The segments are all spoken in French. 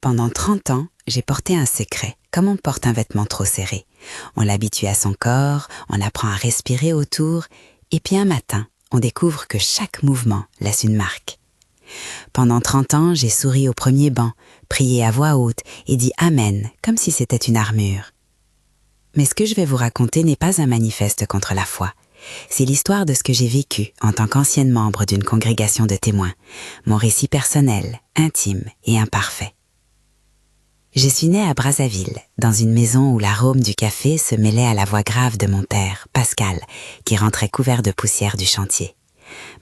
Pendant 30 ans, j'ai porté un secret, comme on porte un vêtement trop serré. On l'habitue à son corps, on apprend à respirer autour, et puis un matin, on découvre que chaque mouvement laisse une marque. Pendant 30 ans, j'ai souri au premier banc, prié à voix haute et dit Amen, comme si c'était une armure. Mais ce que je vais vous raconter n'est pas un manifeste contre la foi. C'est l'histoire de ce que j'ai vécu en tant qu'ancienne membre d'une congrégation de témoins, mon récit personnel, intime et imparfait. Je suis née à Brazzaville, dans une maison où l'arôme du café se mêlait à la voix grave de mon père, Pascal, qui rentrait couvert de poussière du chantier.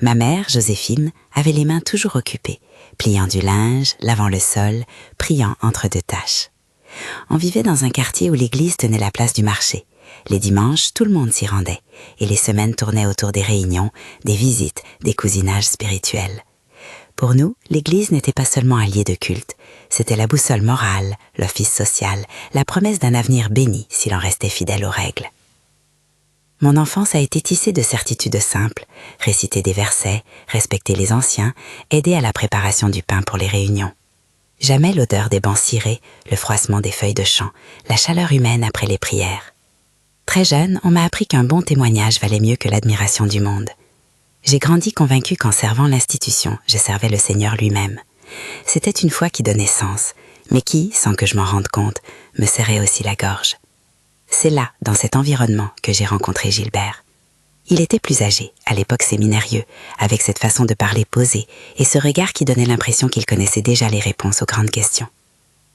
Ma mère, Joséphine, avait les mains toujours occupées, pliant du linge, lavant le sol, priant entre deux tâches. On vivait dans un quartier où l'église tenait la place du marché. Les dimanches, tout le monde s'y rendait, et les semaines tournaient autour des réunions, des visites, des cousinages spirituels. Pour nous, l'église n'était pas seulement un lieu de culte, c'était la boussole morale, l'office social, la promesse d'un avenir béni si l'on restait fidèle aux règles. Mon enfance a été tissée de certitudes simples, réciter des versets, respecter les anciens, aider à la préparation du pain pour les réunions. Jamais l'odeur des bancs cirés, le froissement des feuilles de champ, la chaleur humaine après les prières. Très jeune, on m'a appris qu'un bon témoignage valait mieux que l'admiration du monde. J'ai grandi convaincue qu'en servant l'institution, je servais le Seigneur lui-même. C'était une foi qui donnait sens, mais qui, sans que je m'en rende compte, me serrait aussi la gorge. C'est là, dans cet environnement, que j'ai rencontré Gilbert. Il était plus âgé, à l'époque séminarieux, avec cette façon de parler posée et ce regard qui donnait l'impression qu'il connaissait déjà les réponses aux grandes questions.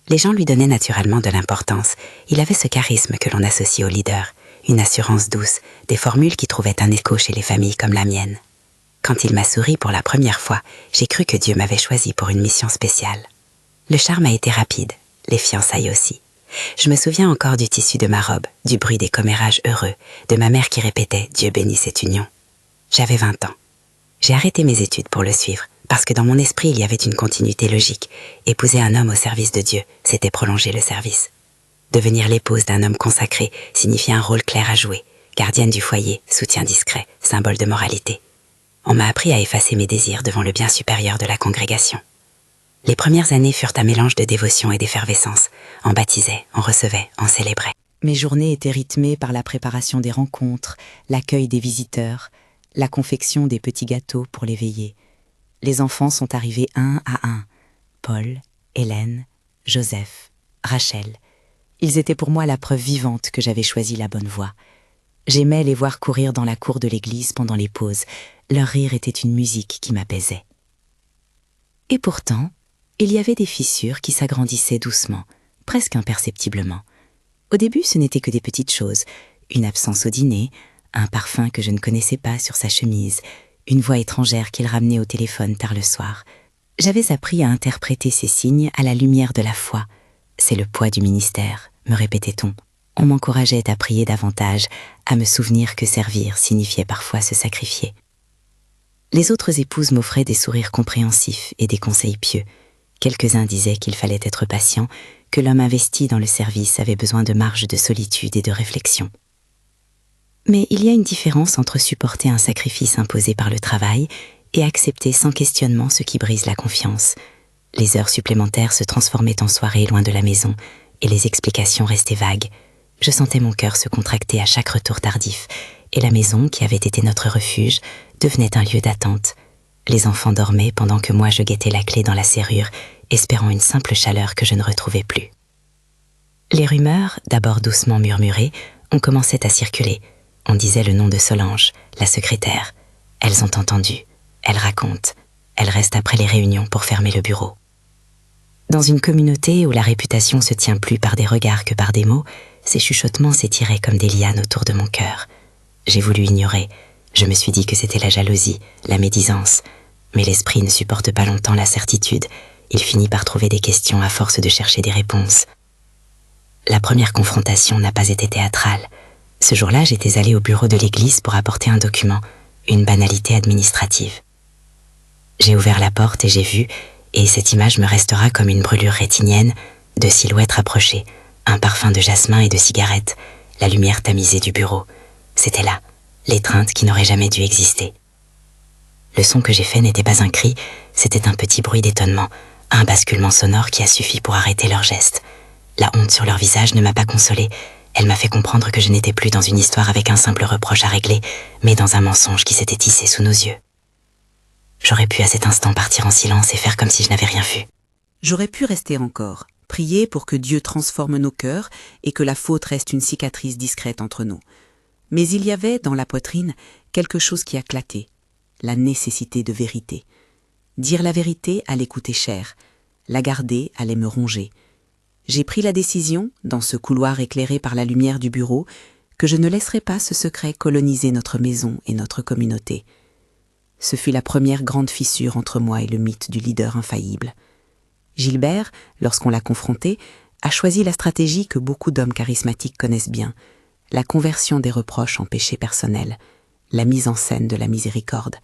Les gens lui donnaient naturellement de l'importance. Il avait ce charisme que l'on associe au leader, une assurance douce, des formules qui trouvaient un écho chez les familles comme la mienne. Quand il m'a souri pour la première fois, j'ai cru que Dieu m'avait choisi pour une mission spéciale. Le charme a été rapide, les fiançailles aussi. Je me souviens encore du tissu de ma robe, du bruit des commérages heureux, de ma mère qui répétait « Dieu bénisse cette union ». J'avais 20 ans. J'ai arrêté mes études pour le suivre, parce que dans mon esprit il y avait une continuité logique. Épouser un homme au service de Dieu, c'était prolonger le service. Devenir l'épouse d'un homme consacré signifiait un rôle clair à jouer, gardienne du foyer, soutien discret, symbole de moralité. On m'a appris à effacer mes désirs devant le bien supérieur de la congrégation. Les premières années furent un mélange de dévotion et d'effervescence. On baptisait, on recevait, on célébrait. Mes journées étaient rythmées par la préparation des rencontres, l'accueil des visiteurs, la confection des petits gâteaux pour les veillées. Les enfants sont arrivés un à un. Paul, Hélène, Joseph, Rachel. Ils étaient pour moi la preuve vivante que j'avais choisi la bonne voie. J'aimais les voir courir dans la cour de l'église pendant les pauses. Leur rire était une musique qui m'apaisait. Et pourtant, il y avait des fissures qui s'agrandissaient doucement, presque imperceptiblement. Au début, ce n'était que des petites choses. Une absence au dîner, un parfum que je ne connaissais pas sur sa chemise, une voix étrangère qu'il ramenait au téléphone tard le soir. J'avais appris à interpréter ces signes à la lumière de la foi. C'est le poids du ministère, me répétait-on. On m'encourageait à prier davantage, à me souvenir que servir signifiait parfois se sacrifier. Les autres épouses m'offraient des sourires compréhensifs et des conseils pieux. Quelques-uns disaient qu'il fallait être patient, que l'homme investi dans le service avait besoin de marge de solitude et de réflexion. Mais il y a une différence entre supporter un sacrifice imposé par le travail et accepter sans questionnement ce qui brise la confiance. Les heures supplémentaires se transformaient en soirées loin de la maison et les explications restaient vagues. Je sentais mon cœur se contracter à chaque retour tardif et la maison, qui avait été notre refuge, devenait un lieu d'attente. Les enfants dormaient pendant que moi je guettais la clé dans la serrure, espérant une simple chaleur que je ne retrouvais plus. Les rumeurs, d'abord doucement murmurées, ont commencé à circuler. On disait le nom de Solange, la secrétaire. Elles ont entendu, elles racontent, elles restent après les réunions pour fermer le bureau. Dans une communauté où la réputation se tient plus par des regards que par des mots, ces chuchotements s'étiraient comme des lianes autour de mon cœur. J'ai voulu ignorer. Je me suis dit que c'était la jalousie, la médisance. Mais l'esprit ne supporte pas longtemps la certitude. Il finit par trouver des questions à force de chercher des réponses. La première confrontation n'a pas été théâtrale. Ce jour-là, j'étais allée au bureau de l'église pour apporter un document, une banalité administrative. J'ai ouvert la porte et j'ai vu, et cette image me restera comme une brûlure rétinienne, de silhouettes rapprochées, un parfum de jasmin et de cigarettes, la lumière tamisée du bureau. C'était là, l'étreinte qui n'aurait jamais dû exister. Le son que j'ai fait n'était pas un cri, c'était un petit bruit d'étonnement, Un basculement sonore qui a suffi pour arrêter leurs gestes. La honte sur leur visage ne m'a pas consolée. Elle m'a fait comprendre que je n'étais plus dans une histoire avec un simple reproche à régler, mais dans un mensonge qui s'était tissé sous nos yeux. J'aurais pu à cet instant partir en silence et faire comme si je n'avais rien vu. J'aurais pu rester encore, prier pour que Dieu transforme nos cœurs et que la faute reste une cicatrice discrète entre nous. Mais il y avait, dans la poitrine, quelque chose qui a éclaté, la nécessité de vérité. Dire la vérité allait coûter cher, la garder allait me ronger. J'ai pris la décision, dans ce couloir éclairé par la lumière du bureau, que je ne laisserais pas ce secret coloniser notre maison et notre communauté. Ce fut la première grande fissure entre moi et le mythe du leader infaillible. Gilbert, lorsqu'on l'a confronté, a choisi la stratégie que beaucoup d'hommes charismatiques connaissent bien, la conversion des reproches en péché personnel, la mise en scène de la miséricorde.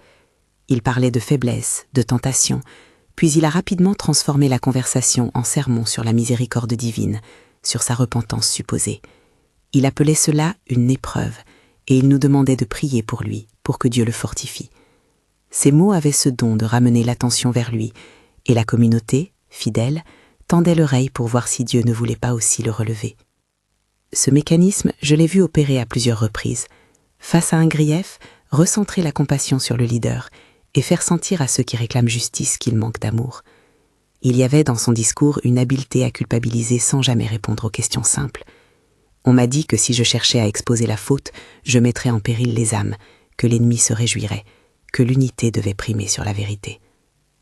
Il parlait de faiblesse, de tentation, puis il a rapidement transformé la conversation en sermon sur la miséricorde divine, sur sa repentance supposée. Il appelait cela une épreuve, et il nous demandait de prier pour lui, pour que Dieu le fortifie. Ces mots avaient ce don de ramener l'attention vers lui, et la communauté, fidèle, tendait l'oreille pour voir si Dieu ne voulait pas aussi le relever. Ce mécanisme, je l'ai vu opérer à plusieurs reprises. Face à un grief, recentrer la compassion sur le leader et faire sentir à ceux qui réclament justice qu'ils manquent d'amour. Il y avait dans son discours une habileté à culpabiliser sans jamais répondre aux questions simples. On m'a dit que si je cherchais à exposer la faute, je mettrais en péril les âmes, que l'ennemi se réjouirait, que l'unité devait primer sur la vérité.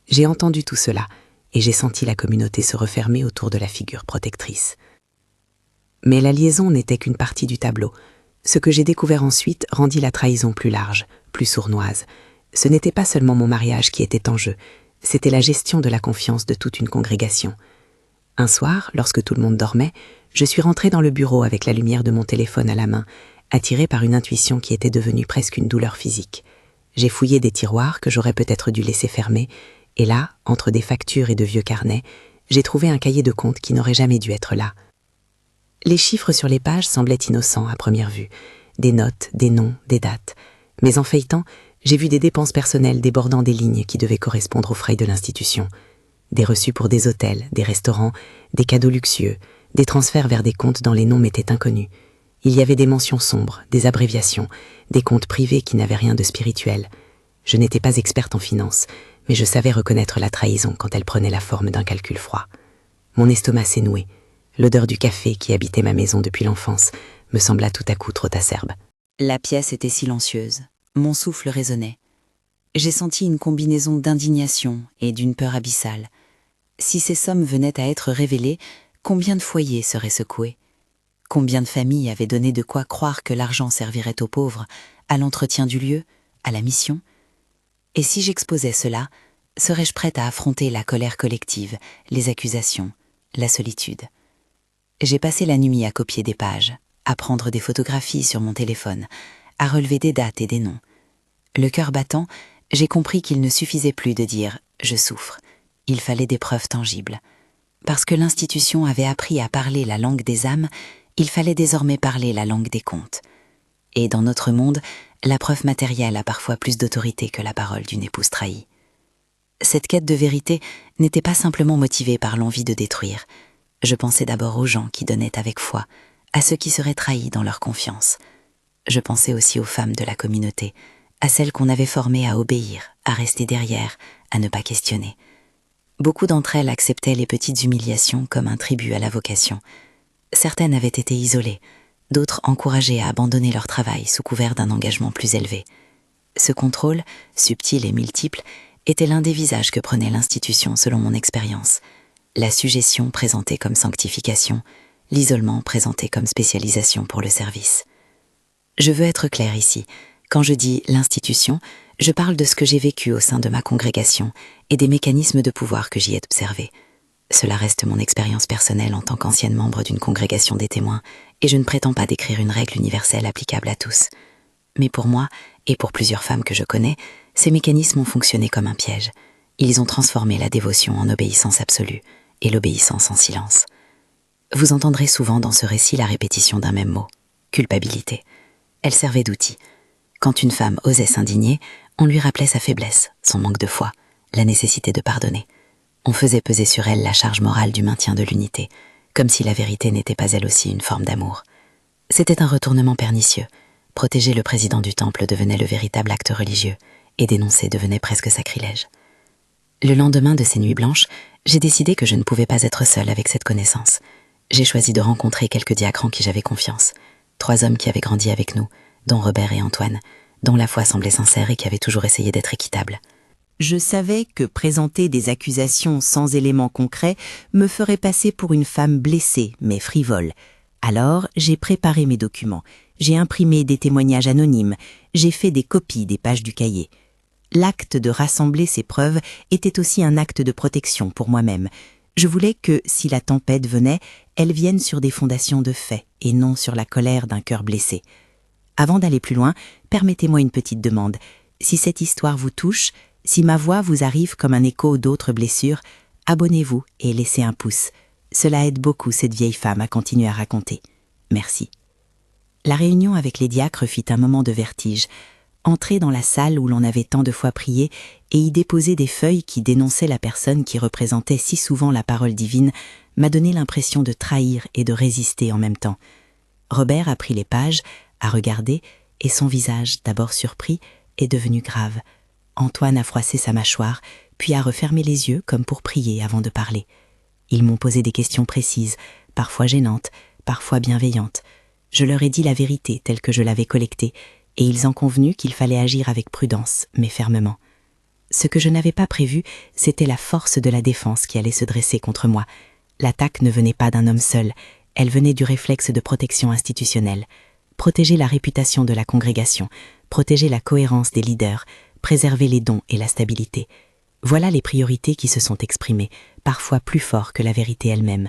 J'ai entendu tout cela, et j'ai senti la communauté se refermer autour de la figure protectrice. Mais la liaison n'était qu'une partie du tableau. Ce que j'ai découvert ensuite rendit la trahison plus large, plus sournoise. Ce n'était pas seulement mon mariage qui était en jeu, c'était la gestion de la confiance de toute une congrégation. Un soir, lorsque tout le monde dormait, je suis rentrée dans le bureau avec la lumière de mon téléphone à la main, attirée par une intuition qui était devenue presque une douleur physique. J'ai fouillé des tiroirs que j'aurais peut-être dû laisser fermés, et là, entre des factures et de vieux carnets, j'ai trouvé un cahier de compte qui n'aurait jamais dû être là. Les chiffres sur les pages semblaient innocents à première vue, des notes, des noms, des dates. Mais en feuilletant, j'ai vu des dépenses personnelles débordant des lignes qui devaient correspondre aux frais de l'institution. Des reçus pour des hôtels, des restaurants, des cadeaux luxueux, des transferts vers des comptes dont les noms m'étaient inconnus. Il y avait des mentions sombres, des abréviations, des comptes privés qui n'avaient rien de spirituel. Je n'étais pas experte en finance, mais je savais reconnaître la trahison quand elle prenait la forme d'un calcul froid. Mon estomac s'est noué. L'odeur du café qui habitait ma maison depuis l'enfance me sembla tout à coup trop acerbe. La pièce était silencieuse. Mon souffle résonnait. J'ai senti une combinaison d'indignation et d'une peur abyssale. Si ces sommes venaient à être révélées, combien de foyers seraient secoués? Combien de familles avaient donné de quoi croire que l'argent servirait aux pauvres, à l'entretien du lieu, à la mission? Et si j'exposais cela, serais-je prête à affronter la colère collective, les accusations, la solitude? J'ai passé la nuit à copier des pages, à prendre des photographies sur mon téléphone, à relever des dates et des noms. Le cœur battant, j'ai compris qu'il ne suffisait plus de dire « je souffre ». Il fallait des preuves tangibles. Parce que l'institution avait appris à parler la langue des âmes, il fallait désormais parler la langue des comptes. Et dans notre monde, la preuve matérielle a parfois plus d'autorité que la parole d'une épouse trahie. Cette quête de vérité n'était pas simplement motivée par l'envie de détruire. Je pensais d'abord aux gens qui donnaient avec foi, à ceux qui seraient trahis dans leur confiance. Je pensais aussi aux femmes de la communauté, à celles qu'on avait formées à obéir, à rester derrière, à ne pas questionner. Beaucoup d'entre elles acceptaient les petites humiliations comme un tribut à la vocation. Certaines avaient été isolées, d'autres encouragées à abandonner leur travail sous couvert d'un engagement plus élevé. Ce contrôle, subtil et multiple, était l'un des visages que prenait l'institution selon mon expérience. La sujétion présentée comme sanctification, l'isolement présenté comme spécialisation pour le service. Je veux être claire ici. Quand je dis l'institution, je parle de ce que j'ai vécu au sein de ma congrégation et des mécanismes de pouvoir que j'y ai observés. Cela reste mon expérience personnelle en tant qu'ancienne membre d'une congrégation des témoins, et je ne prétends pas décrire une règle universelle applicable à tous. Mais pour moi, et pour plusieurs femmes que je connais, ces mécanismes ont fonctionné comme un piège. Ils ont transformé la dévotion en obéissance absolue, et l'obéissance en silence. Vous entendrez souvent dans ce récit la répétition d'un même mot, culpabilité. Elle servait d'outil. Quand une femme osait s'indigner, on lui rappelait sa faiblesse, son manque de foi, la nécessité de pardonner. On faisait peser sur elle la charge morale du maintien de l'unité, comme si la vérité n'était pas elle aussi une forme d'amour. C'était un retournement pernicieux. Protéger le président du temple devenait le véritable acte religieux, et dénoncer devenait presque sacrilège. Le lendemain de ces nuits blanches, j'ai décidé que je ne pouvais pas être seule avec cette connaissance. J'ai choisi de rencontrer quelques diacres en qui j'avais confiance. 3 hommes qui avaient grandi avec nous, dont Robert et Antoine, dont la foi semblait sincère et qui avaient toujours essayé d'être équitable. Je savais que présenter des accusations sans éléments concrets me ferait passer pour une femme blessée mais frivole. Alors, j'ai préparé mes documents, j'ai imprimé des témoignages anonymes, j'ai fait des copies des pages du cahier. L'acte de rassembler ces preuves était aussi un acte de protection pour moi-même. Je voulais que, si la tempête venait, elle vienne sur des fondations de faits et non sur la colère d'un cœur blessé. Avant d'aller plus loin, permettez-moi une petite demande. Si cette histoire vous touche, si ma voix vous arrive comme un écho d'autres blessures, abonnez-vous et laissez un pouce. Cela aide beaucoup cette vieille femme à continuer à raconter. Merci. La réunion avec les diacres fit un moment de vertige. Entrer dans la salle où l'on avait tant de fois prié et y déposer des feuilles qui dénonçaient la personne qui représentait si souvent la parole divine m'a donné l'impression de trahir et de résister en même temps. Robert a pris les pages, a regardé, et son visage, d'abord surpris, est devenu grave. Antoine a froissé sa mâchoire, puis a refermé les yeux comme pour prier avant de parler. Ils m'ont posé des questions précises, parfois gênantes, parfois bienveillantes. Je leur ai dit la vérité telle que je l'avais collectée, et ils en convenu qu'il fallait agir avec prudence, mais fermement. Ce que je n'avais pas prévu, c'était la force de la défense qui allait se dresser contre moi. L'attaque ne venait pas d'un homme seul, elle venait du réflexe de protection institutionnelle. Protéger la réputation de la congrégation, protéger la cohérence des leaders, préserver les dons et la stabilité. Voilà les priorités qui se sont exprimées, parfois plus fort que la vérité elle-même.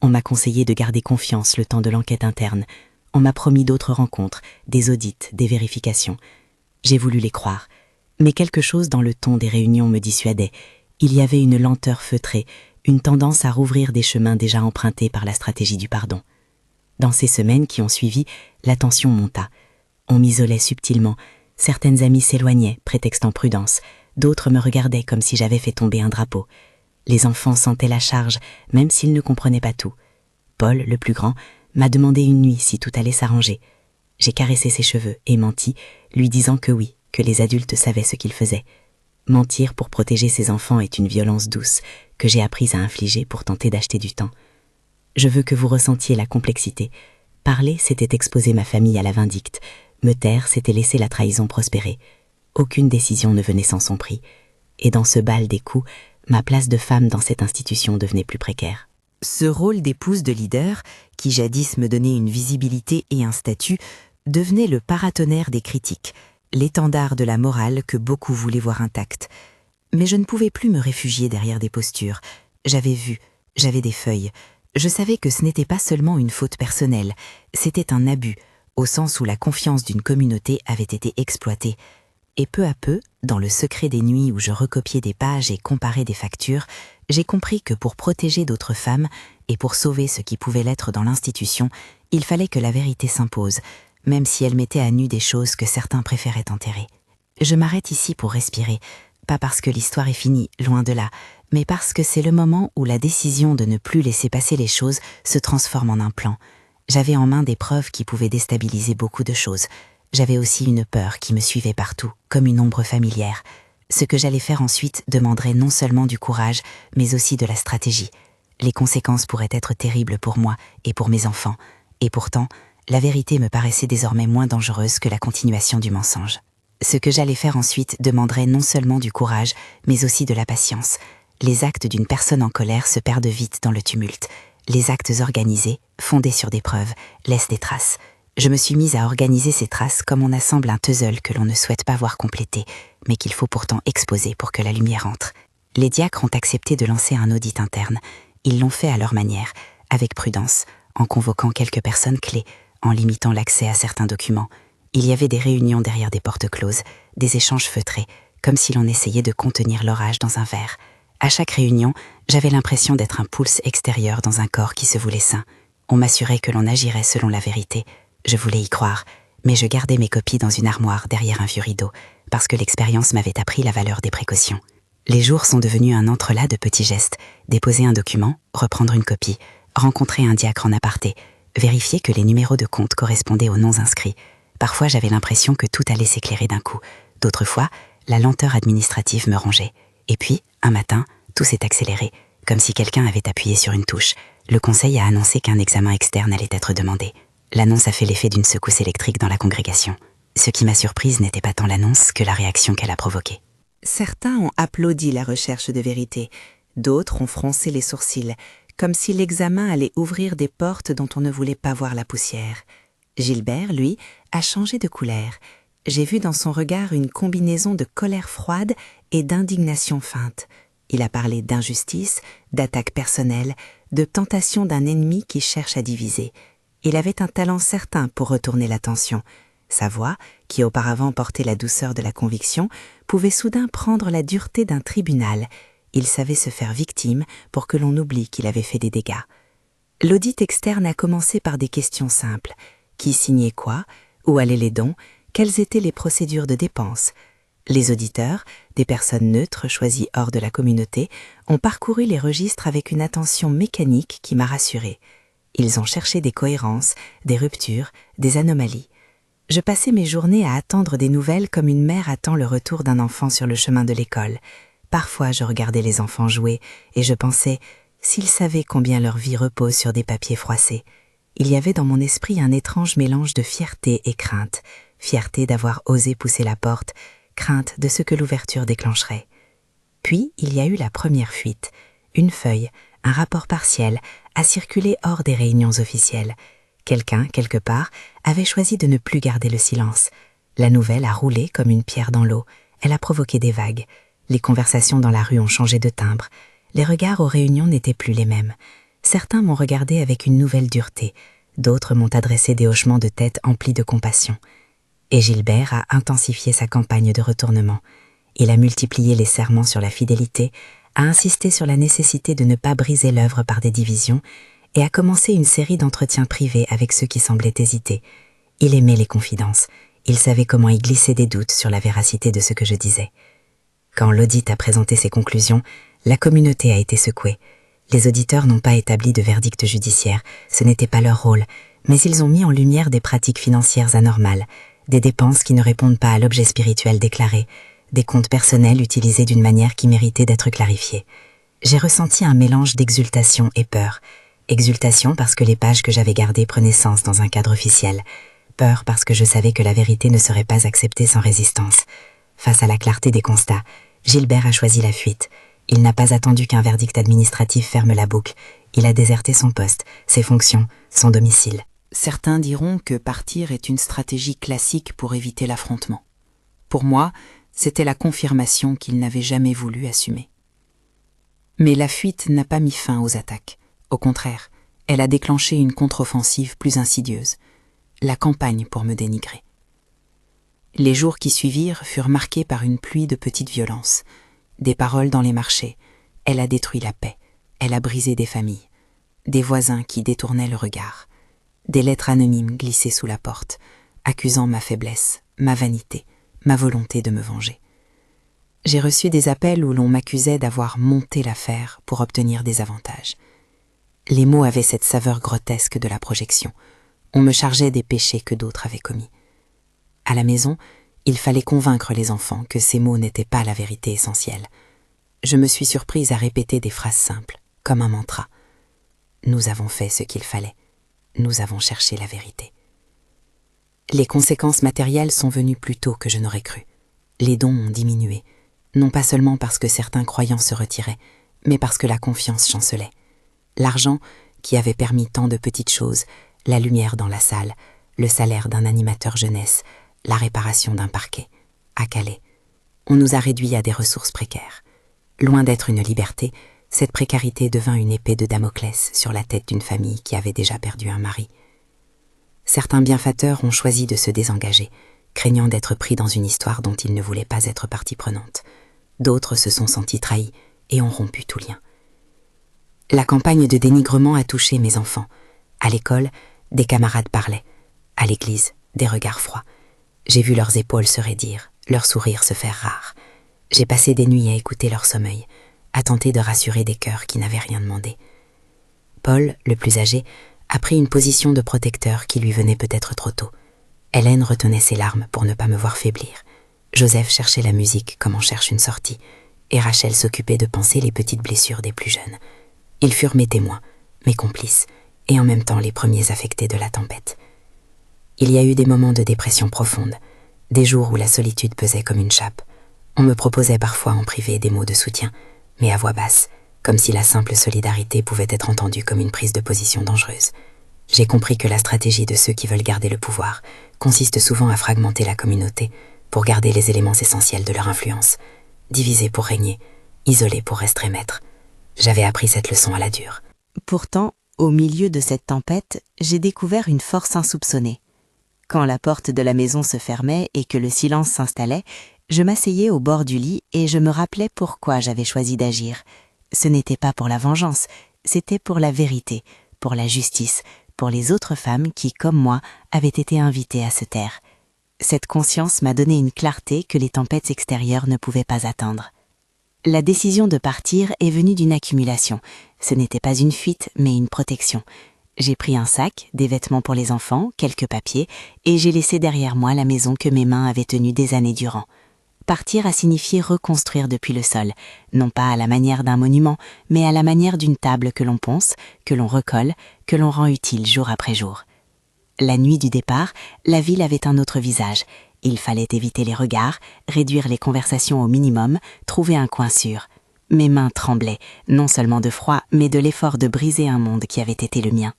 On m'a conseillé de garder confiance le temps de l'enquête interne. On m'a promis d'autres rencontres, des audits, des vérifications. J'ai voulu les croire. Mais quelque chose dans le ton des réunions me dissuadait. Il y avait une lenteur feutrée, une tendance à rouvrir des chemins déjà empruntés par la stratégie du pardon. Dans ces semaines qui ont suivi, la tension monta. On m'isolait subtilement. Certaines amies s'éloignaient, prétextant prudence. D'autres me regardaient comme si j'avais fait tomber un drapeau. Les enfants sentaient la charge, même s'ils ne comprenaient pas tout. Paul, le plus grand, m'a demandé une nuit si tout allait s'arranger. J'ai caressé ses cheveux et menti, lui disant que oui, que les adultes savaient ce qu'ils faisaient. Mentir pour protéger ses enfants est une violence douce que j'ai apprise à infliger pour tenter d'acheter du temps. Je veux que vous ressentiez la complexité. Parler, c'était exposer ma famille à la vindicte. Me taire, c'était laisser la trahison prospérer. Aucune décision ne venait sans son prix. Et dans ce bal des coups, ma place de femme dans cette institution devenait plus précaire. Ce rôle d'épouse de leader, qui jadis me donnait une visibilité et un statut, devenait le paratonnerre des critiques, l'étendard de la morale que beaucoup voulaient voir intacte. Mais je ne pouvais plus me réfugier derrière des postures. J'avais vu, j'avais des feuilles. Je savais que ce n'était pas seulement une faute personnelle, c'était un abus, au sens où la confiance d'une communauté avait été exploitée. Et peu à peu, dans le secret des nuits où je recopiais des pages et comparais des factures, j'ai compris que pour protéger d'autres femmes et pour sauver ce qui pouvait l'être dans l'institution, il fallait que la vérité s'impose, même si elle mettait à nu des choses que certains préféraient enterrer. Je m'arrête ici pour respirer, pas parce que l'histoire est finie, loin de là, mais parce que c'est le moment où la décision de ne plus laisser passer les choses se transforme en un plan. J'avais en main des preuves qui pouvaient déstabiliser beaucoup de choses. J'avais aussi une peur qui me suivait partout, comme une ombre familière. Ce que j'allais faire ensuite demanderait non seulement du courage, mais aussi de la stratégie. Les conséquences pourraient être terribles pour moi et pour mes enfants. Et pourtant, la vérité me paraissait désormais moins dangereuse que la continuation du mensonge. Ce que j'allais faire ensuite demanderait non seulement du courage, mais aussi de la patience. Les actes d'une personne en colère se perdent vite dans le tumulte. Les actes organisés, fondés sur des preuves, laissent des traces. Je me suis mise à organiser ces traces comme on assemble un puzzle que l'on ne souhaite pas voir complété, mais qu'il faut pourtant exposer pour que la lumière entre. Les diacres ont accepté de lancer un audit interne. Ils l'ont fait à leur manière, avec prudence, en convoquant quelques personnes clés, en limitant l'accès à certains documents. Il y avait des réunions derrière des portes closes, des échanges feutrés, comme si l'on essayait de contenir l'orage dans un verre. À chaque réunion, j'avais l'impression d'être un pulse extérieur dans un corps qui se voulait sain. On m'assurait que l'on agirait selon la vérité. Je voulais y croire, mais je gardais mes copies dans une armoire derrière un vieux rideau, parce que l'expérience m'avait appris la valeur des précautions. Les jours sont devenus un entrelac de petits gestes. Déposer un document, reprendre une copie, rencontrer un diacre en aparté, vérifier que les numéros de compte correspondaient aux noms inscrits. Parfois, j'avais l'impression que tout allait s'éclairer d'un coup. D'autres fois, la lenteur administrative me rongeait. Et puis, un matin, tout s'est accéléré, comme si quelqu'un avait appuyé sur une touche. Le conseil a annoncé qu'un examen externe allait être demandé. L'annonce a fait l'effet d'une secousse électrique dans la congrégation. Ce qui m'a surprise n'était pas tant l'annonce que la réaction qu'elle a provoquée. Certains ont applaudi la recherche de vérité, d'autres ont froncé les sourcils, comme si l'examen allait ouvrir des portes dont on ne voulait pas voir la poussière. Gilbert, lui, a changé de couleur. J'ai vu dans son regard une combinaison de colère froide et d'indignation feinte. Il a parlé d'injustice, d'attaque personnelle, de tentation d'un ennemi qui cherche à diviser. Il avait un talent certain pour retourner l'attention. Sa voix, qui auparavant portait la douceur de la conviction, pouvait soudain prendre la dureté d'un tribunal. Il savait se faire victime pour que l'on oublie qu'il avait fait des dégâts. L'audit externe a commencé par des questions simples. Qui signait quoi? Où allaient les dons? Quelles étaient les procédures de dépenses? Les auditeurs, des personnes neutres choisies hors de la communauté, ont parcouru les registres avec une attention mécanique qui m'a rassurée. Ils ont cherché des cohérences, des ruptures, des anomalies. Je passais mes journées à attendre des nouvelles comme une mère attend le retour d'un enfant sur le chemin de l'école. Parfois, je regardais les enfants jouer et je pensais, s'ils savaient combien leur vie repose sur des papiers froissés. Il y avait dans mon esprit un étrange mélange de fierté et crainte. Fierté d'avoir osé pousser la porte, crainte de ce que l'ouverture déclencherait. Puis, il y a eu la première fuite. Une feuille, un rapport partiel, a circulé hors des réunions officielles. Quelqu'un, quelque part, avait choisi de ne plus garder le silence. La nouvelle a roulé comme une pierre dans l'eau. Elle a provoqué des vagues. Les conversations dans la rue ont changé de timbre. Les regards aux réunions n'étaient plus les mêmes. Certains m'ont regardé avec une nouvelle dureté. D'autres m'ont adressé des hochements de tête emplis de compassion. Et Gilbert a intensifié sa campagne de retournement. Il a multiplié les serments sur la fidélité, a insisté sur la nécessité de ne pas briser l'œuvre par des divisions, et a commencé une série d'entretiens privés avec ceux qui semblaient hésiter. Il aimait les confidences. Il savait comment y glisser des doutes sur la véracité de ce que je disais. Quand l'audit a présenté ses conclusions, la communauté a été secouée. Les auditeurs n'ont pas établi de verdict judiciaire, ce n'était pas leur rôle, mais ils ont mis en lumière des pratiques financières anormales, des dépenses qui ne répondent pas à l'objet spirituel déclaré, des comptes personnels utilisés d'une manière qui méritait d'être clarifiée. J'ai ressenti un mélange d'exultation et peur. Exultation parce que les pages que j'avais gardées prenaient sens dans un cadre officiel. Peur parce que je savais que la vérité ne serait pas acceptée sans résistance. Face à la clarté des constats, Gilbert a choisi la fuite. Il n'a pas attendu qu'un verdict administratif ferme la boucle. Il a déserté son poste, ses fonctions, son domicile. Certains diront que partir est une stratégie classique pour éviter l'affrontement. Pour moi, c'était la confirmation qu'il n'avait jamais voulu assumer. Mais la fuite n'a pas mis fin aux attaques. Au contraire, elle a déclenché une contre-offensive plus insidieuse, la campagne pour me dénigrer. Les jours qui suivirent furent marqués par une pluie de petites violences, des paroles dans les marchés. Elle a détruit la paix, elle a brisé des familles, des voisins qui détournaient le regard, des lettres anonymes glissées sous la porte, accusant ma faiblesse, ma vanité, ma volonté de me venger. J'ai reçu des appels où l'on m'accusait d'avoir monté l'affaire pour obtenir des avantages. Les mots avaient cette saveur grotesque de la projection. On me chargeait des péchés que d'autres avaient commis. À la maison, il fallait convaincre les enfants que ces mots n'étaient pas la vérité essentielle. Je me suis surprise à répéter des phrases simples, comme un mantra. Nous avons fait ce qu'il fallait. Nous avons cherché la vérité. Les conséquences matérielles sont venues plus tôt que je n'aurais cru. Les dons ont diminué, non pas seulement parce que certains croyants se retiraient, mais parce que la confiance chancelait. L'argent, qui avait permis tant de petites choses, la lumière dans la salle, le salaire d'un animateur jeunesse, la réparation d'un parquet, à Calais. On nous a réduits à des ressources précaires. Loin d'être une liberté, cette précarité devint une épée de Damoclès sur la tête d'une famille qui avait déjà perdu un mari. Certains bienfaiteurs ont choisi de se désengager, craignant d'être pris dans une histoire dont ils ne voulaient pas être partie prenante. D'autres se sont sentis trahis et ont rompu tout lien. La campagne de dénigrement a touché mes enfants. À l'école, des camarades parlaient. À l'église, des regards froids. J'ai vu leurs épaules se raidir, leurs sourires se faire rares. J'ai passé des nuits à écouter leur sommeil, à tenter de rassurer des cœurs qui n'avaient rien demandé. Paul, le plus âgé, a pris une position de protecteur qui lui venait peut-être trop tôt. Hélène retenait ses larmes pour ne pas me voir faiblir. Joseph cherchait la musique comme on cherche une sortie, et Rachel s'occupait de panser les petites blessures des plus jeunes. Ils furent mes témoins, mes complices, et en même temps les premiers affectés de la tempête. Il y a eu des moments de dépression profonde, des jours où la solitude pesait comme une chape. On me proposait parfois en privé des mots de soutien, mais à voix basse, comme si la simple solidarité pouvait être entendue comme une prise de position dangereuse. J'ai compris que la stratégie de ceux qui veulent garder le pouvoir consiste souvent à fragmenter la communauté pour garder les éléments essentiels de leur influence, diviser pour régner, isoler pour rester maître. J'avais appris cette leçon à la dure. Pourtant, au milieu de cette tempête, j'ai découvert une force insoupçonnée. Quand la porte de la maison se fermait et que le silence s'installait, je m'asseyais au bord du lit et je me rappelais pourquoi j'avais choisi d'agir. Ce n'était pas pour la vengeance, c'était pour la vérité, pour la justice, pour les autres femmes qui, comme moi, avaient été invitées à se taire. Cette conscience m'a donné une clarté que les tempêtes extérieures ne pouvaient pas atteindre. La décision de partir est venue d'une accumulation. Ce n'était pas une fuite, mais une protection. J'ai pris un sac, des vêtements pour les enfants, quelques papiers, et j'ai laissé derrière moi la maison que mes mains avaient tenue des années durant. Partir a signifié reconstruire depuis le sol, non pas à la manière d'un monument, mais à la manière d'une table que l'on ponce, que l'on recolle, que l'on rend utile jour après jour. La nuit du départ, la ville avait un autre visage. Il fallait éviter les regards, réduire les conversations au minimum, trouver un coin sûr. Mes mains tremblaient, non seulement de froid, mais de l'effort de briser un monde qui avait été le mien.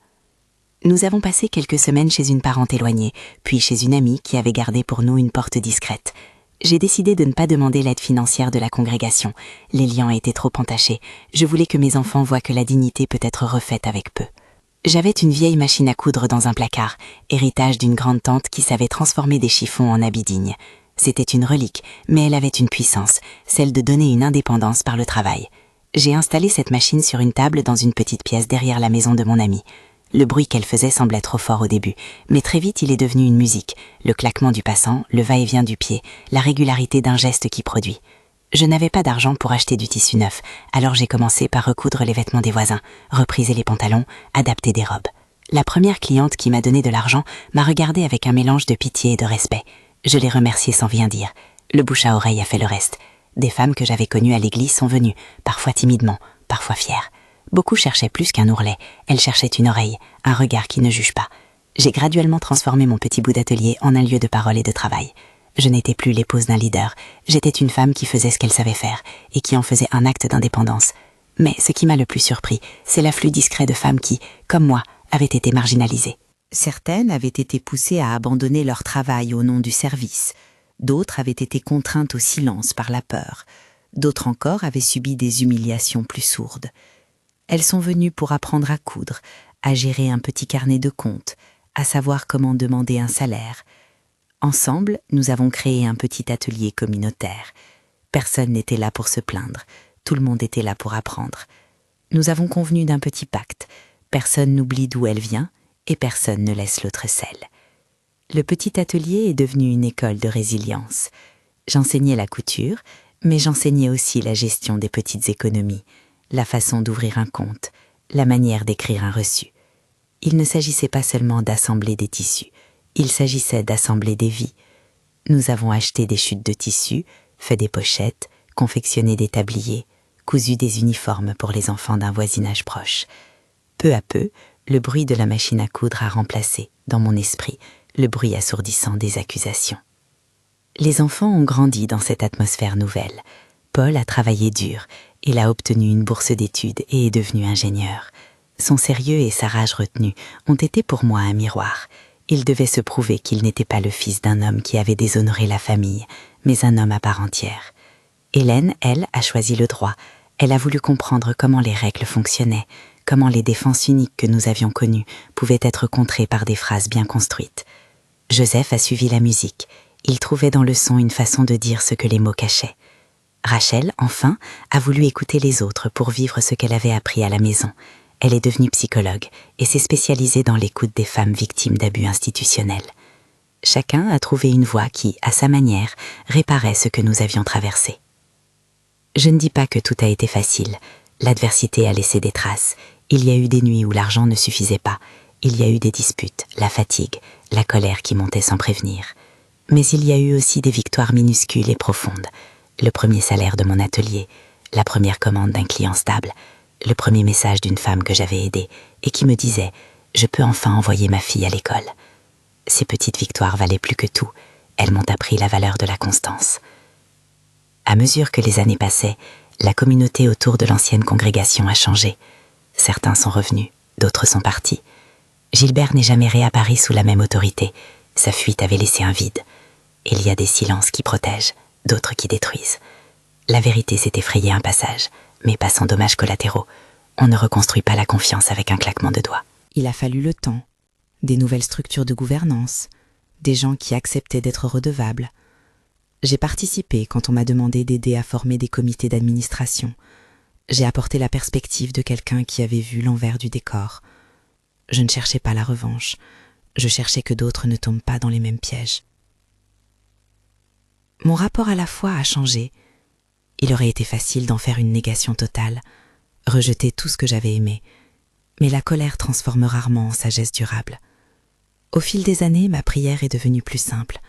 Nous avons passé quelques semaines chez une parente éloignée, puis chez une amie qui avait gardé pour nous une porte discrète. J'ai décidé de ne pas demander l'aide financière de la congrégation. Les liens étaient trop entachés. Je voulais que mes enfants voient que la dignité peut être refaite avec peu. J'avais une vieille machine à coudre dans un placard, héritage d'une grande-tante qui savait transformer des chiffons en habits dignes. C'était une relique, mais elle avait une puissance, celle de donner une indépendance par le travail. J'ai installé cette machine sur une table dans une petite pièce derrière la maison de mon ami. Le bruit qu'elle faisait semblait trop fort au début, mais très vite il est devenu une musique, le claquement du passant, le va-et-vient du pied, la régularité d'un geste qui produit. Je n'avais pas d'argent pour acheter du tissu neuf, alors j'ai commencé par recoudre les vêtements des voisins, repriser les pantalons, adapter des robes. La première cliente qui m'a donné de l'argent m'a regardée avec un mélange de pitié et de respect. Je l'ai remerciée sans rien dire. Le bouche à oreille a fait le reste. Des femmes que j'avais connues à l'église sont venues, parfois timidement, parfois fières. Beaucoup cherchaient plus qu'un ourlet, elles cherchaient une oreille, un regard qui ne juge pas. J'ai graduellement transformé mon petit bout d'atelier en un lieu de parole et de travail. Je n'étais plus l'épouse d'un leader, j'étais une femme qui faisait ce qu'elle savait faire et qui en faisait un acte d'indépendance. Mais ce qui m'a le plus surpris, c'est l'afflux discret de femmes qui, comme moi, avaient été marginalisées. Certaines avaient été poussées à abandonner leur travail au nom du service. D'autres avaient été contraintes au silence par la peur. D'autres encore avaient subi des humiliations plus sourdes. Elles sont venues pour apprendre à coudre, à gérer un petit carnet de comptes, à savoir comment demander un salaire. Ensemble, nous avons créé un petit atelier communautaire. Personne n'était là pour se plaindre, tout le monde était là pour apprendre. Nous avons convenu d'un petit pacte. Personne n'oublie d'où elle vient et personne ne laisse l'autre seul. Le petit atelier est devenu une école de résilience. J'enseignais la couture, mais j'enseignais aussi la gestion des petites économies, la façon d'ouvrir un compte, la manière d'écrire un reçu. Il ne s'agissait pas seulement d'assembler des tissus, il s'agissait d'assembler des vies. Nous avons acheté des chutes de tissus, fait des pochettes, confectionné des tabliers, cousu des uniformes pour les enfants d'un voisinage proche. Peu à peu, le bruit de la machine à coudre a remplacé, dans mon esprit, le bruit assourdissant des accusations. Les enfants ont grandi dans cette atmosphère nouvelle. Paul a travaillé dur. Il a obtenu une bourse d'études et est devenu ingénieur. Son sérieux et sa rage retenue ont été pour moi un miroir. Il devait se prouver qu'il n'était pas le fils d'un homme qui avait déshonoré la famille, mais un homme à part entière. Hélène, elle, a choisi le droit. Elle a voulu comprendre comment les règles fonctionnaient, comment les défenses uniques que nous avions connues pouvaient être contrées par des phrases bien construites. Joseph a suivi la musique. Il trouvait dans le son une façon de dire ce que les mots cachaient. Rachel, enfin, a voulu écouter les autres pour vivre ce qu'elle avait appris à la maison. Elle est devenue psychologue et s'est spécialisée dans l'écoute des femmes victimes d'abus institutionnels. Chacun a trouvé une voie qui, à sa manière, réparait ce que nous avions traversé. Je ne dis pas que tout a été facile. L'adversité a laissé des traces. Il y a eu des nuits où l'argent ne suffisait pas. Il y a eu des disputes, la fatigue, la colère qui montait sans prévenir. Mais il y a eu aussi des victoires minuscules et profondes. Le premier salaire de mon atelier, la première commande d'un client stable, le premier message d'une femme que j'avais aidée et qui me disait « Je peux enfin envoyer ma fille à l'école ». Ces petites victoires valaient plus que tout. Elles m'ont appris la valeur de la constance. À mesure que les années passaient, la communauté autour de l'ancienne congrégation a changé. Certains sont revenus, d'autres sont partis. Gilbert n'est jamais réapparu sous la même autorité. Sa fuite avait laissé un vide. Il y a des silences qui protègent, d'autres qui détruisent. La vérité s'est effrayée un passage, mais pas sans dommages collatéraux. On ne reconstruit pas la confiance avec un claquement de doigts. Il a fallu le temps, des nouvelles structures de gouvernance, des gens qui acceptaient d'être redevables. J'ai participé quand on m'a demandé d'aider à former des comités d'administration. J'ai apporté la perspective de quelqu'un qui avait vu l'envers du décor. Je ne cherchais pas la revanche, je cherchais que d'autres ne tombent pas dans les mêmes pièges. Mon rapport à la foi a changé. Il aurait été facile d'en faire une négation totale, rejeter tout ce que j'avais aimé, mais la colère transforme rarement en sagesse durable. Au fil des années, ma prière est devenue plus simple,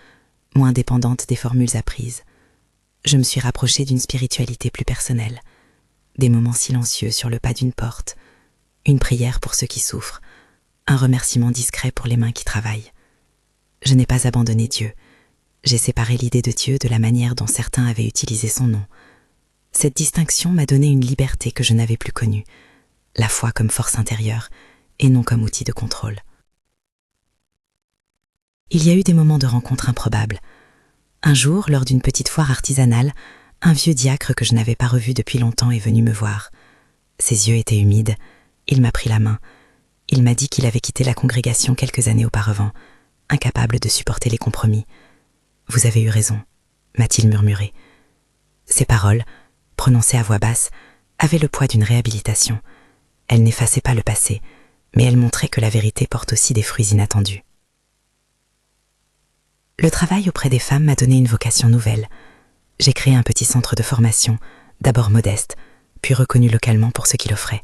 moins dépendante des formules apprises. Je me suis rapprochée d'une spiritualité plus personnelle, des moments silencieux sur le pas d'une porte, une prière pour ceux qui souffrent, un remerciement discret pour les mains qui travaillent. Je n'ai pas abandonné Dieu. J'ai séparé l'idée de Dieu de la manière dont certains avaient utilisé son nom. Cette distinction m'a donné une liberté que je n'avais plus connue, la foi comme force intérieure et non comme outil de contrôle. Il y a eu des moments de rencontre improbables. Un jour, lors d'une petite foire artisanale, un vieux diacre que je n'avais pas revu depuis longtemps est venu me voir. Ses yeux étaient humides, il m'a pris la main. Il m'a dit qu'il avait quitté la congrégation quelques années auparavant, incapable de supporter les compromis. « Vous avez eu raison », m'a-t-il murmuré. Ces paroles, prononcées à voix basse, avaient le poids d'une réhabilitation. Elles n'effaçaient pas le passé, mais elles montraient que la vérité porte aussi des fruits inattendus. Le travail auprès des femmes m'a donné une vocation nouvelle. J'ai créé un petit centre de formation, d'abord modeste, puis reconnu localement pour ce qu'il offrait.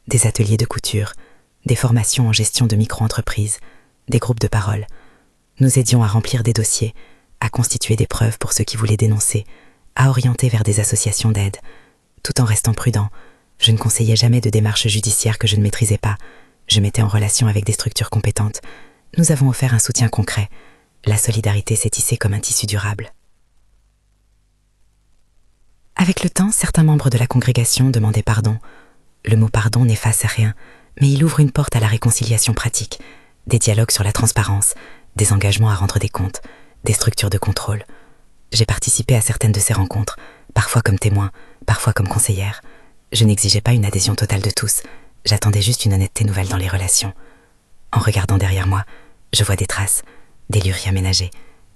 Des ateliers de couture, des formations en gestion de micro-entreprises, des groupes de parole. Nous aidions à remplir des dossiers, à constituer des preuves pour ceux qui voulaient dénoncer, à orienter vers des associations d'aide. Tout en restant prudent, je ne conseillais jamais de démarches judiciaires que je ne maîtrisais pas. Je mettais en relation avec des structures compétentes. Nous avons offert un soutien concret. La solidarité s'est tissée comme un tissu durable. Avec le temps, certains membres de la congrégation demandaient pardon. Le mot pardon n'efface rien, mais il ouvre une porte à la réconciliation pratique, des dialogues sur la transparence, des engagements à rendre des comptes, des structures de contrôle. J'ai participé à certaines de ces rencontres, parfois comme témoin, parfois comme conseillère. Je n'exigeais pas une adhésion totale de tous, j'attendais juste une honnêteté nouvelle dans les relations. En regardant derrière moi, je vois des traces, des lieux réaménagés,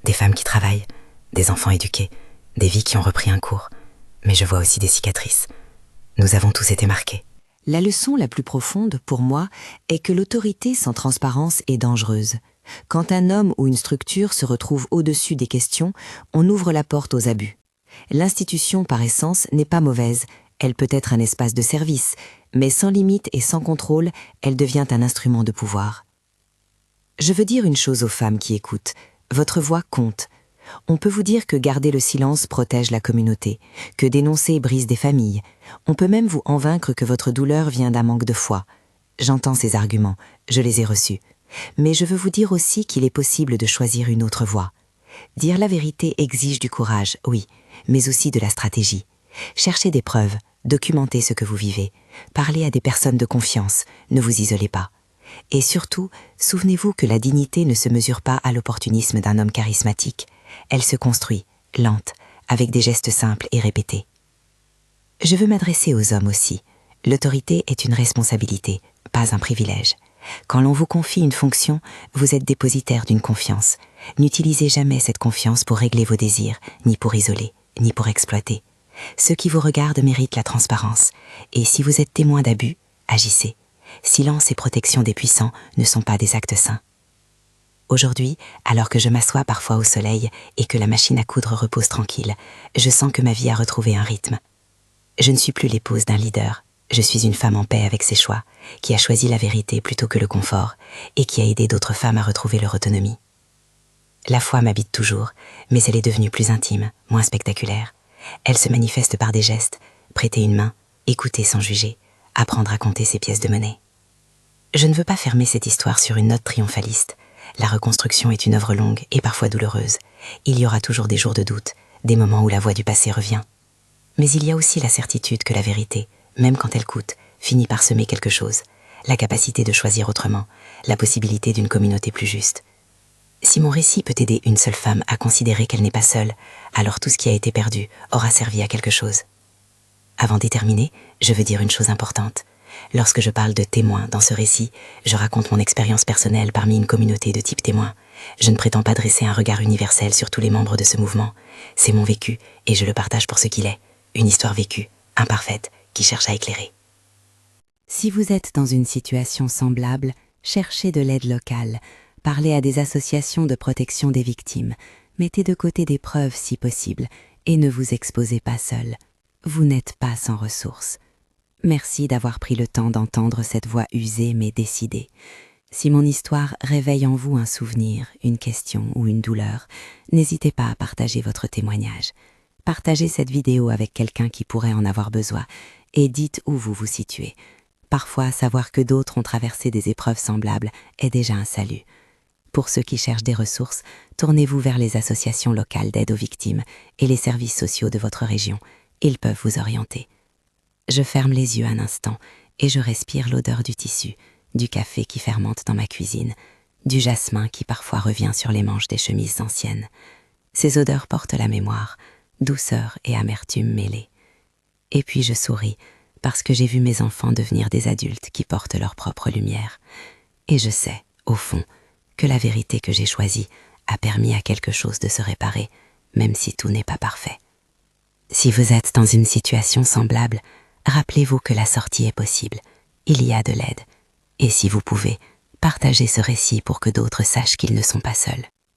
des femmes qui travaillent, des enfants éduqués, des vies qui ont repris un cours. Mais je vois aussi des cicatrices. Nous avons tous été marqués. La leçon la plus profonde, pour moi, est que l'autorité sans transparence est dangereuse. Quand un homme ou une structure se retrouve au-dessus des questions, on ouvre la porte aux abus. L'institution, par essence, n'est pas mauvaise. Elle peut être un espace de service, mais sans limite et sans contrôle, elle devient un instrument de pouvoir. Je veux dire une chose aux femmes qui écoutent. Votre voix compte. On peut vous dire que garder le silence protège la communauté, que dénoncer brise des familles. On peut même vous convaincre que votre douleur vient d'un manque de foi. J'entends ces arguments, je les ai reçus. Mais je veux vous dire aussi qu'il est possible de choisir une autre voie. Dire la vérité exige du courage, oui, mais aussi de la stratégie. Cherchez des preuves, documentez ce que vous vivez, parlez à des personnes de confiance, ne vous isolez pas. Et surtout, souvenez-vous que la dignité ne se mesure pas à l'opportunisme d'un homme charismatique. Elle se construit, lente, avec des gestes simples et répétés. Je veux m'adresser aux hommes aussi. L'autorité est une responsabilité, pas un privilège. Quand l'on vous confie une fonction, vous êtes dépositaire d'une confiance. N'utilisez jamais cette confiance pour régler vos désirs, ni pour isoler, ni pour exploiter. Ceux qui vous regardent méritent la transparence. Et si vous êtes témoin d'abus, agissez. Silence et protection des puissants ne sont pas des actes sains. Aujourd'hui, alors que je m'assois parfois au soleil et que la machine à coudre repose tranquille, je sens que ma vie a retrouvé un rythme. Je ne suis plus l'épouse d'un leader, je suis une femme en paix avec ses choix, qui a choisi la vérité plutôt que le confort, et qui a aidé d'autres femmes à retrouver leur autonomie. La foi m'habite toujours, mais elle est devenue plus intime, moins spectaculaire. Elle se manifeste par des gestes, prêter une main, écouter sans juger, apprendre à compter ses pièces de monnaie. Je ne veux pas fermer cette histoire sur une note triomphaliste. La reconstruction est une œuvre longue et parfois douloureuse. Il y aura toujours des jours de doute, des moments où la voix du passé revient. Mais il y a aussi la certitude que la vérité, même quand elle coûte, finit par semer quelque chose, la capacité de choisir autrement, la possibilité d'une communauté plus juste. Si mon récit peut aider une seule femme à considérer qu'elle n'est pas seule, alors tout ce qui a été perdu aura servi à quelque chose. Avant d'y terminer, je veux dire une chose importante. Lorsque je parle de témoins dans ce récit, je raconte mon expérience personnelle parmi une communauté de type témoin. Je ne prétends pas dresser un regard universel sur tous les membres de ce mouvement. C'est mon vécu et je le partage pour ce qu'il est. Une histoire vécue, imparfaite, qui cherche à éclairer. Si vous êtes dans une situation semblable, cherchez de l'aide locale. Parlez à des associations de protection des victimes. Mettez de côté des preuves si possible et ne vous exposez pas seul. Vous n'êtes pas sans ressources. Merci d'avoir pris le temps d'entendre cette voix usée mais décidée. Si mon histoire réveille en vous un souvenir, une question ou une douleur, n'hésitez pas à partager votre témoignage. Partagez cette vidéo avec quelqu'un qui pourrait en avoir besoin et dites où vous vous situez. Parfois, savoir que d'autres ont traversé des épreuves semblables est déjà un salut. Pour ceux qui cherchent des ressources, tournez-vous vers les associations locales d'aide aux victimes et les services sociaux de votre région. Ils peuvent vous orienter. Je ferme les yeux un instant et je respire l'odeur du tissu, du café qui fermente dans ma cuisine, du jasmin qui parfois revient sur les manches des chemises anciennes. Ces odeurs portent la mémoire, douceur et amertume mêlées. Et puis je souris, parce que j'ai vu mes enfants devenir des adultes qui portent leur propre lumière. Et je sais, au fond, que la vérité que j'ai choisie a permis à quelque chose de se réparer, même si tout n'est pas parfait. Si vous êtes dans une situation semblable, rappelez-vous que la sortie est possible. Il y a de l'aide. Et si vous pouvez, partagez ce récit pour que d'autres sachent qu'ils ne sont pas seuls.